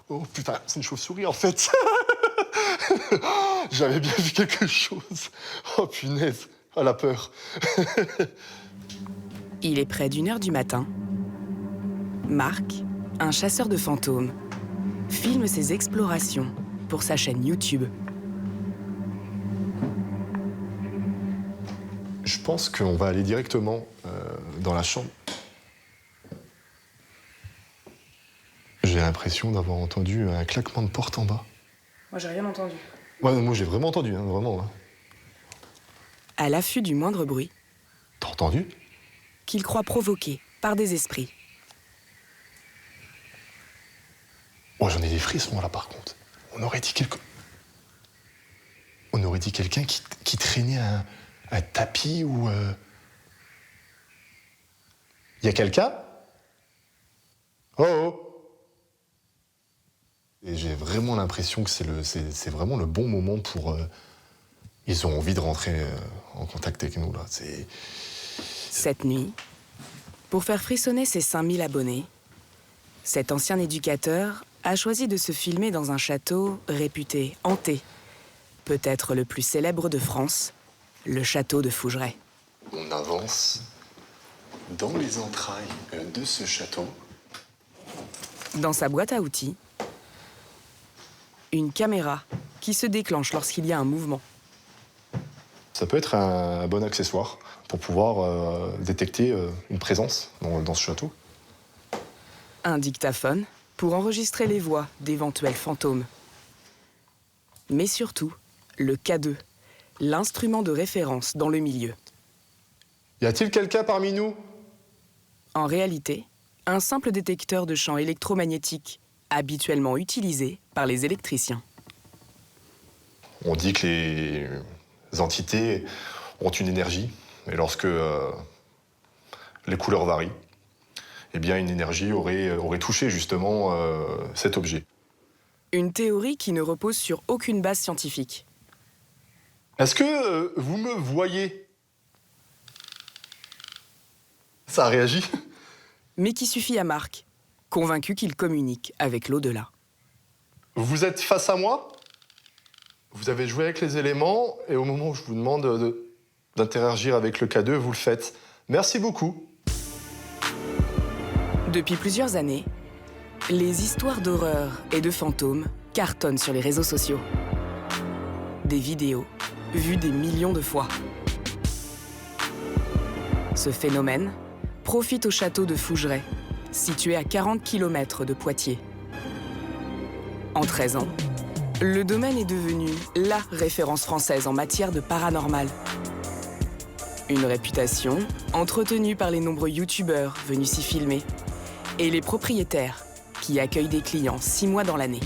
Oh putain, c'est une chauve-souris en fait. J'avais bien vu quelque chose. Oh punaise, oh la peur. Il est près d'1 h du matin. Marc, un chasseur de fantômes, filme ses explorations pour sa chaîne YouTube. Je pense qu'on va aller directement dans la chambre. J'ai l'impression d'avoir entendu un claquement de porte en bas. Moi, j'ai rien entendu. Ouais, moi j'ai vraiment entendu, hein, vraiment. Hein. À l'affût du moindre bruit, T'as entendu? qu'il croit provoqué par des esprits. Oh, j'en ai des frissons là par contre. On aurait dit quelqu'un qui traînait un tapis ou... Y a quelqu'un? Oh oh! Et j'ai vraiment l'impression que c'est vraiment le bon moment pour... ils ont envie de rentrer en contact avec nous là. Cette nuit, pour faire frissonner ses 5000 abonnés, cet ancien éducateur a choisi de se filmer dans un château réputé hanté, peut-être le plus célèbre de France, le château de Fougeray. On avance dans les entrailles de ce château. Dans sa boîte à outils, une caméra qui se déclenche lorsqu'il y a un mouvement. Ça peut être un bon accessoire pour pouvoir détecter une présence dans ce château. Un dictaphone pour enregistrer les voix d'éventuels fantômes. Mais surtout, le K2, l'instrument de référence dans le milieu. Y a-t-il quelqu'un parmi nous? En réalité, un simple détecteur de champs électromagnétiques habituellement utilisé par les électriciens. On dit que les entités ont une énergie, et lorsque les couleurs varient, eh bien une énergie aurait touché justement cet objet. Une théorie qui ne repose sur aucune base scientifique. Est-ce que vous me voyez? Ça a réagi? Mais qui suffit à Marc, convaincu qu'il communique avec l'au-delà. Vous êtes face à moi? Vous avez joué avec les éléments, et au moment où je vous demande d'interagir avec le K2, vous le faites. Merci beaucoup. Depuis plusieurs années, les histoires d'horreur et de fantômes cartonnent sur les réseaux sociaux. Des vidéos vues des millions de fois. Ce phénomène profite au château de Fougeray, situé à 40 km de Poitiers. En 13 ans, le domaine est devenu la référence française en matière de paranormal. Une réputation entretenue par les nombreux youtubeurs venus s'y filmer et les propriétaires qui accueillent des clients 6 mois dans l'année.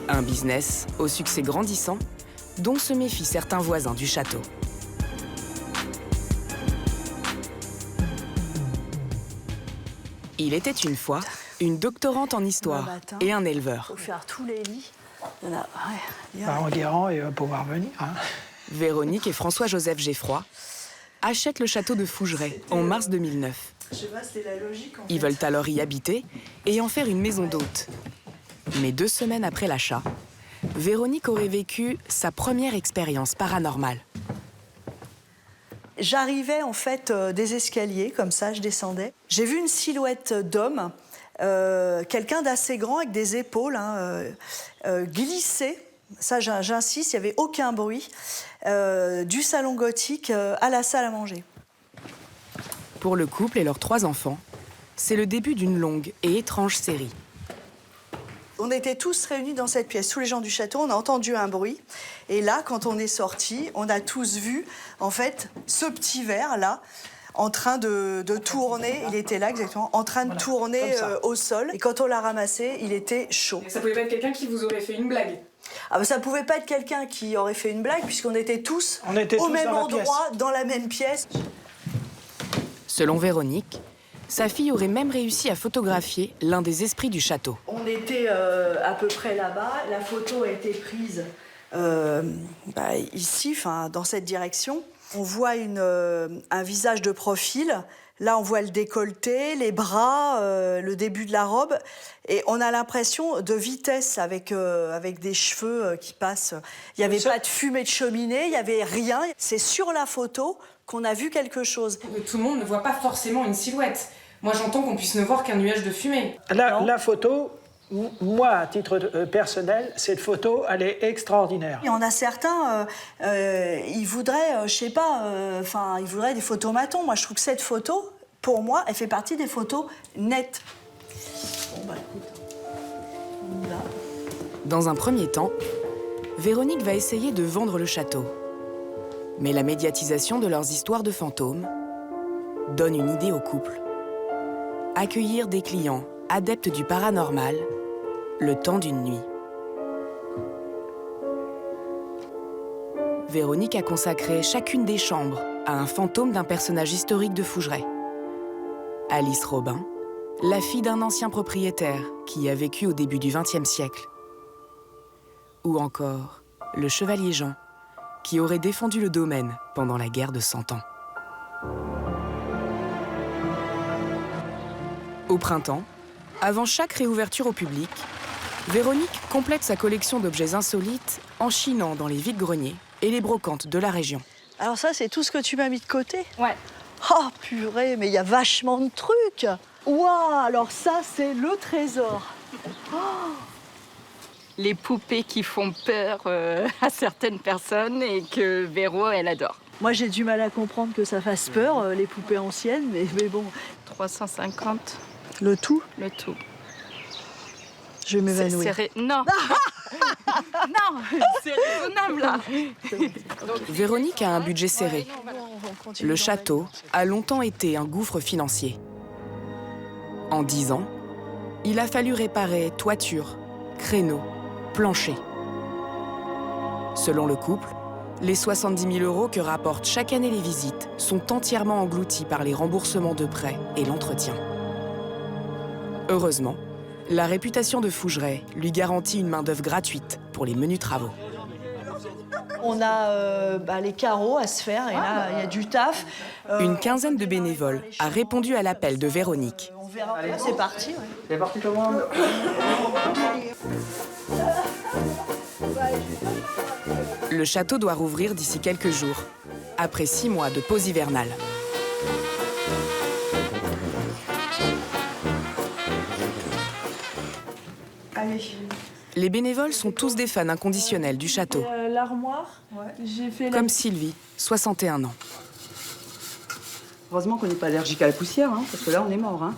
Un business au succès grandissant dont se méfient certains voisins du château. Il était une fois une doctorante en histoire et un éleveur. Il faut faire tous les lits. Il y en a, Enguerrand, il va pouvoir venir. Hein. Véronique et François-Joseph Geffroy achètent le château de Fougeray en mars 2009. Je sais pas, c'était la logique en fait. Ils veulent alors y habiter et en faire une maison d'hôte. Mais 2 semaines après l'achat, Véronique aurait vécu sa première expérience paranormale. J'arrivais en fait des escaliers, comme ça, je descendais. J'ai vu une silhouette d'homme, quelqu'un d'assez grand avec des épaules, glisser. Ça, j'insiste, il n'y avait aucun bruit, du salon gothique à la salle à manger. Pour le couple et leurs 3 enfants, c'est le début d'une longue et étrange série. On était tous réunis dans cette pièce, tous les gens du château, on a entendu un bruit. Et là, quand on est sortis, on a tous vu, en fait, ce petit verre-là, en train de tourner, il était là exactement, en train de tourner au sol. Et quand on l'a ramassé, il était chaud. Et ça pouvait pas être quelqu'un qui vous aurait fait une blague? Ah ben, ça pouvait pas être quelqu'un qui aurait fait une blague, puisqu'on était tous au tous même dans la endroit, dans la même pièce. Selon Véronique, sa fille aurait même réussi à photographier l'un des esprits du château. On était à peu près là-bas, la photo a été prise ici, dans cette direction. On voit un visage de profil, Là, on voit le décolleté, les bras, le début de la robe. Et on a l'impression de vitesse avec des cheveux qui passent. Il n'y avait pas de fumée de cheminée, il n'y avait rien. C'est sur la photo qu'on a vu quelque chose. Tout le monde ne voit pas forcément une silhouette. Moi, j'entends qu'on puisse ne voir qu'un nuage de fumée. La photo, moi, à titre personnel, cette photo, elle est extraordinaire. Il y en a certains, ils voudraient, je sais pas, ils voudraient des photomatons. Moi, je trouve que cette photo, pour moi, elle fait partie des photos nettes. Bon, bah écoute, on y va. Dans un premier temps, Véronique va essayer de vendre le château. Mais la médiatisation de leurs histoires de fantômes donne une idée au couple. Accueillir des clients adeptes du paranormal le temps d'une nuit. Véronique a consacré chacune des chambres à un fantôme d'un personnage historique de Fougeray. Alice Robin, la fille d'un ancien propriétaire qui a vécu au début du XXe siècle. Ou encore le chevalier Jean, qui aurait défendu le domaine pendant la guerre de 100 ans. Au printemps, avant chaque réouverture au public, Véronique complète sa collection d'objets insolites en chinant dans les vides-greniers et les brocantes de la région. Alors ça, c'est tout ce que tu m'as mis de côté? Ouais. Oh purée, mais il y a vachement de trucs. Waouh, alors ça, c'est le trésor. Oh. Les poupées qui font peur à certaines personnes et que Véro, elle adore. Moi, j'ai du mal à comprendre que ça fasse peur, les poupées anciennes, mais bon. 350, Le tout, le tout. je vais m'évanouir. Non. Non, c'est raisonnable, là. Véronique a un budget serré. Le château a longtemps été un gouffre financier. En 10 ans, il a fallu réparer toiture, créneaux, plancher. Selon le couple, les 70 000 € que rapportent chaque année les visites sont entièrement engloutis par les remboursements de prêts et l'entretien. Heureusement, la réputation de Fougeray lui garantit une main-d'œuvre gratuite pour les menus travaux. On a les carreaux à se faire, et là, il y a du taf. Une quinzaine de bénévoles a répondu à l'appel de Véronique. On verra. C'est parti, ouais. C'est parti tout le monde. Le château doit rouvrir d'ici quelques jours, après 6 mois de pause hivernale. Allez. Les bénévoles sont tous des fans inconditionnels du château, L'armoire, j'ai fait comme Sylvie, 61 ans. Heureusement qu'on n'est pas allergique à la poussière, hein, parce que là, on est mort. Hein.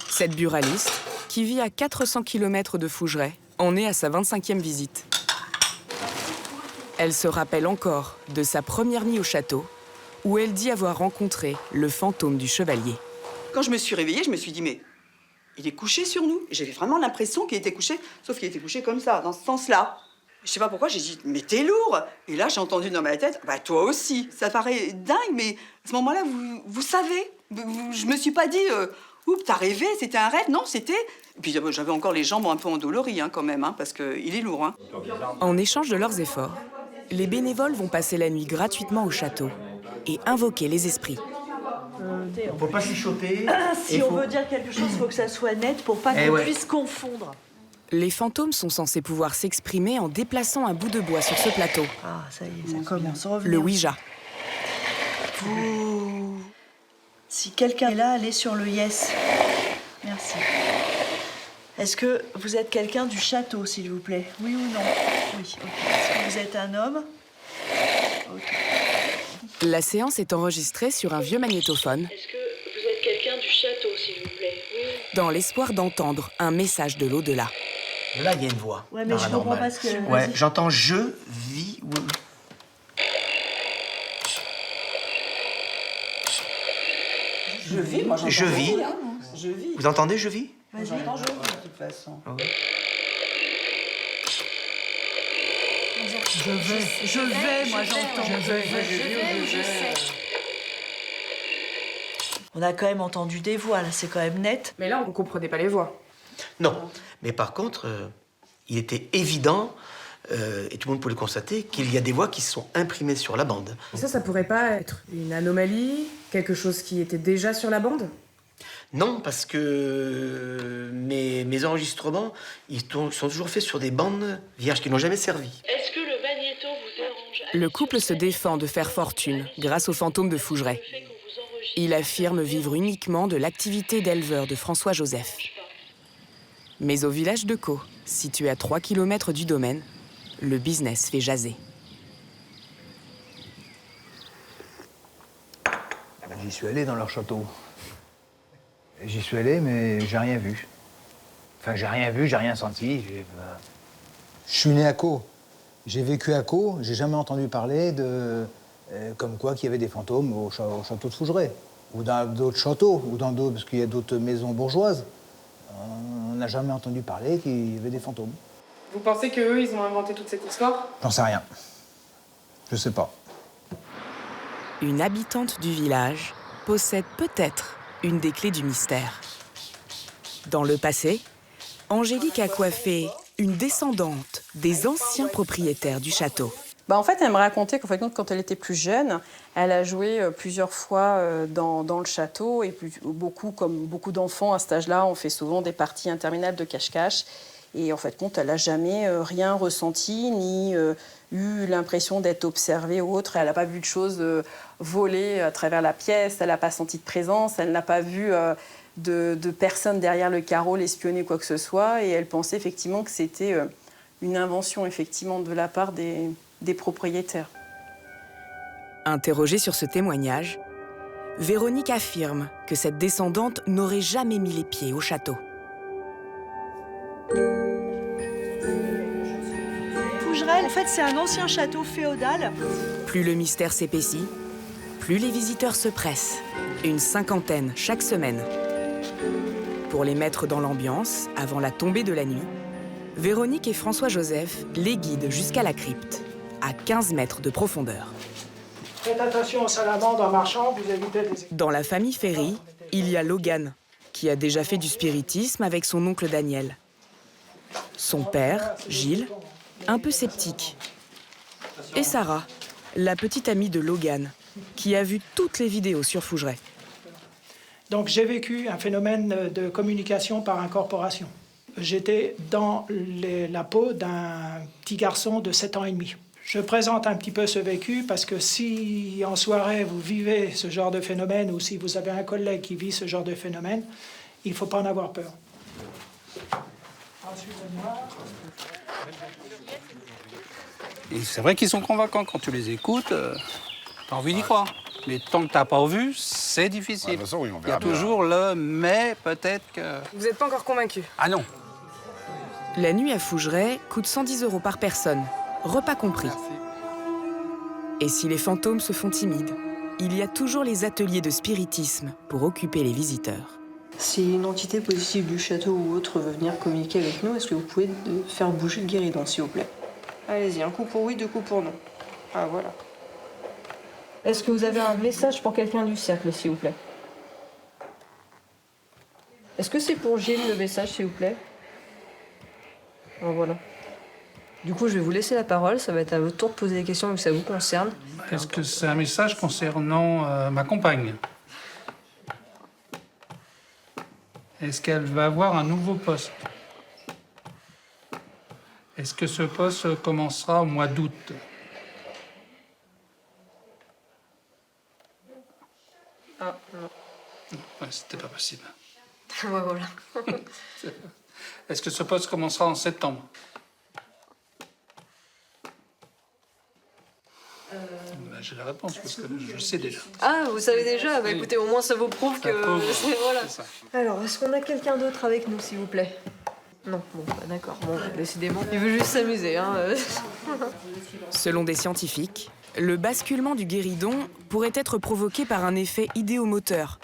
Cette buraliste, qui vit à 400 km de Fougeray, en est à sa 25e visite. Elle se rappelle encore de sa première nuit au château, où elle dit avoir rencontré le fantôme du chevalier. Quand je me suis réveillée, je me suis dit, mais il est couché sur nous. J'avais vraiment l'impression qu'il était couché, sauf qu'il était couché comme ça, dans ce sens-là. Je sais pas pourquoi, j'ai dit, mais t'es lourd. Et là, j'ai entendu dans ma tête, bah toi aussi. Ça paraît dingue, mais à ce moment-là, vous savez. Je me suis pas dit, oups, t'as rêvé, c'était un rêve. Non, c'était... Et puis j'avais encore les jambes un peu endolories, hein, quand même, hein, parce qu'il est lourd. Hein. En échange de leurs efforts, les bénévoles vont passer la nuit gratuitement au château et invoquer les esprits. Faut pas chuchoter. Si on veut dire quelque chose, il faut que ça soit net pour pas qu'on puisse confondre. Les fantômes sont censés pouvoir s'exprimer en déplaçant un bout de bois sur ce plateau, Ah, ça y est, ça commence à revenir. le Ouija. Oh. Si quelqu'un est là, allez sur le yes. Merci. Est-ce que vous êtes quelqu'un du château, s'il vous plaît? Oui ou non? Oui, ok. Est-ce que vous êtes un homme? Ok. La séance est enregistrée sur un vieux magnétophone. Est-ce que vous êtes quelqu'un du château, s'il vous plaît? Oui. Dans l'espoir d'entendre un message de l'au-delà. Là, il y a une voix. Ouais, mais je comprends pas ce que... Ouais, Vas-y. j'entends je vis. Je vis, moi j'entends. Je vis. Hein. Je vis. Vous entendez je vis? Vas-y. J'entends je vis, de toute façon. Je vais, moi j'entends. Je sais. On a quand même entendu des voix, là, c'est quand même net. Mais là, on comprenait pas les voix. Non. Mais par contre, il était évident et tout le monde peut le constater, qu'il y a des voix qui sont imprimées sur la bande. Ça pourrait pas être une anomalie, quelque chose qui était déjà sur la bande? Non, parce que mes enregistrements, sont toujours faits sur des bandes vierges qui n'ont jamais servi. Est-ce que le magnéto vous dérange? Le couple se défend de faire fortune grâce au fantôme de Fougeray. Il affirme vivre uniquement de l'activité d'éleveur de François Joseph. Mais au village de Caux, situé à 3 km du domaine, le business fait jaser. J'y suis allé dans leur château. J'y suis allé, mais j'ai rien vu. Enfin, j'ai rien vu, j'ai rien senti. Je suis né à Caux. J'ai vécu à Caux. J'ai jamais entendu parler de... comme quoi qu'il y avait des fantômes au château de Fougeray. Ou dans d'autres châteaux, ou dans d'autres... parce qu'il y a d'autres maisons bourgeoises. On n'a jamais entendu parler qu'il y avait des fantômes. Vous pensez qu'eux, ils ont inventé toute cette histoire? J'en sais rien. Je sais pas. Une habitante du village possède peut-être une des clés du mystère. Dans le passé, Angélique a coiffé une descendante des anciens propriétaires du château. En fait, elle me racontait qu'en fait, quand elle était plus jeune, elle a joué plusieurs fois dans le château. Et comme beaucoup d'enfants à cet âge-là, on fait souvent des parties interminables de cache-cache. Et en fait, elle n'a jamais rien ressenti, ni eu l'impression d'être observée ou autre. Elle n'a pas vu de choses voler à travers la pièce, elle n'a pas senti de présence, elle n'a pas vu de personne derrière le carreau l'espionner, quoi que ce soit. Et elle pensait effectivement que c'était une invention effectivement de la part des propriétaires. Interrogée sur ce témoignage, Véronique affirme que cette descendante n'aurait jamais mis les pieds au château. Fougeray, en fait, c'est un ancien château féodal. Plus le mystère s'épaissit, plus les visiteurs se pressent. Une 50aine chaque semaine. Pour les mettre dans l'ambiance, avant la tombée de la nuit, Véronique et François-Joseph les guident jusqu'à la crypte, à 15 mètres de profondeur. Faites attention aux salamandres en marchant, vous évitez des... Dans la famille Ferry, il y a Logan, qui a déjà fait du spiritisme avec son oncle Daniel. Son père, Gilles, un peu sceptique. Et Sarah, la petite amie de Logan, qui a vu toutes les vidéos sur Fougeray. Donc j'ai vécu un phénomène de communication par incorporation. J'étais dans la peau d'un petit garçon de 7 ans et demi. Je présente un petit peu ce vécu parce que si en soirée vous vivez ce genre de phénomène ou si vous avez un collègue qui vit ce genre de phénomène, il ne faut pas en avoir peur. Et c'est vrai qu'ils sont convaincants. Quand tu les écoutes, t'as envie d'y croire. Mais tant que t'as pas vu, c'est difficile. De toute façon, oui, on Il y a verra bien. toujours le « mais peut-être que… » Vous n'êtes pas encore convaincu? Ah non. La nuit à Fougeray coûte 110 € par personne, repas compris. Et si les fantômes se font timides, il y a toujours les ateliers de spiritisme pour occuper les visiteurs. Si une entité positive du château ou autre veut venir communiquer avec nous, est-ce que vous pouvez faire bouger le guéridon, s'il vous plaît? Allez-y, un coup pour oui, 2 coups pour non. Ah, voilà. Est-ce que vous avez un message pour quelqu'un du cercle, s'il vous plaît? Est-ce que c'est pour Gilles, le message, s'il vous plaît? Ah, voilà. Du coup, je vais vous laisser la parole. Ça va être à votre tour de poser des questions vu que ça vous concerne. Est-ce que c'est un message concernant ma compagne? Est-ce qu'elle va avoir un nouveau poste? Est-ce que ce poste commencera au mois d'août? Ah, non. Ouais, c'était pas possible. Ouais, voilà. Est-ce que ce poste commencera en septembre? Ben, j'ai la réponse parce que je sais déjà. Ah, vous savez déjà? Bah écoutez, au moins ça vous prouve que... Voilà. C'est ça. Alors, est-ce qu'on a quelqu'un d'autre avec nous, s'il vous plaît? Non, bon, bah, d'accord. Bon, décidément, il veut juste s'amuser, hein. Selon des scientifiques, le basculement du guéridon pourrait être provoqué par un effet idéomoteur,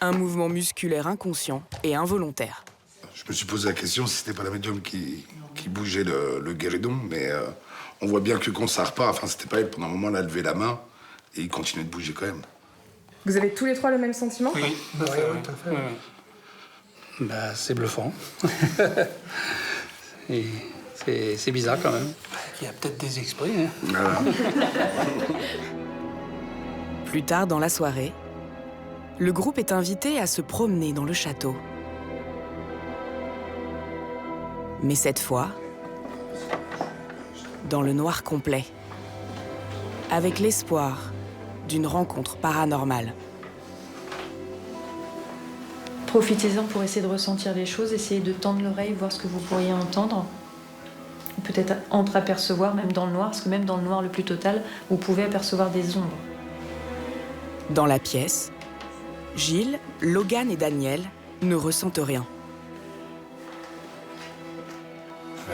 un mouvement musculaire inconscient et involontaire. Je me suis posé la question si c'était pas la médium qui bougeait le guéridon, mais on voit bien que quand ça repart, enfin c'était pas elle, pendant un moment elle a levé la main et il continuait de bouger quand même. Vous avez tous les trois le même sentiment? Oui, tout à fait. Oui. Bah, c'est bluffant. Et c'est bizarre quand même. Il y a peut-être des esprits. Hein. Voilà. Plus tard dans la soirée, le groupe est invité à se promener dans le château. Mais cette fois, dans le noir complet, avec l'espoir d'une rencontre paranormale. Profitez-en pour essayer de ressentir les choses, essayez de tendre l'oreille, voir ce que vous pourriez entendre. Ou peut-être entreapercevoir, même dans le noir, parce que même dans le noir le plus total, vous pouvez apercevoir des ombres. Dans la pièce, Gilles, Logan et Daniel ne ressentent rien.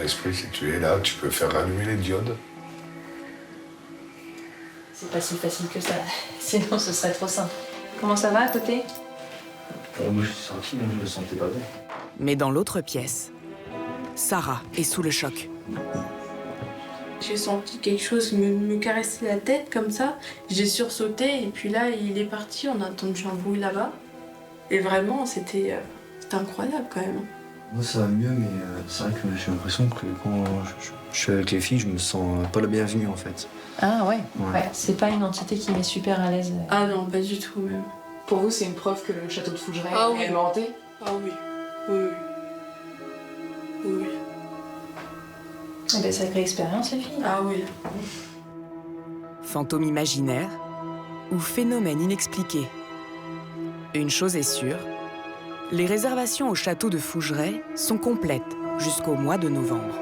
L'esprit, si tu es là, tu peux faire rallumer les diodes. C'est pas si facile que ça, sinon ce serait trop simple. Comment ça va à côté? Moi je suis sorti, mais je me sentais pas bien. Mais dans l'autre pièce, Sarah est sous le choc. J'ai senti quelque chose me caresser la tête comme ça. J'ai sursauté et puis là, il est parti. On a entendu un bruit là-bas. Et vraiment, c'était incroyable quand même. Moi, ça va mieux, mais c'est vrai que j'ai l'impression que quand je suis avec les filles, je me sens pas la bienvenue en fait. Ah ouais, Ouais. C'est pas une entité qui met super à l'aise. Ah non, pas du tout même. Pour vous, c'est une preuve que le château de Fougeray Ah est oui. réellement hanté? Ah oui, oui, oui. Oui, oui. Eh ben, sacrée expérience, les filles. Ah oui. Fantôme imaginaire ou phénomène inexpliqué. Une chose est sûre, les réservations au château de Fougeray sont complètes jusqu'au mois de novembre.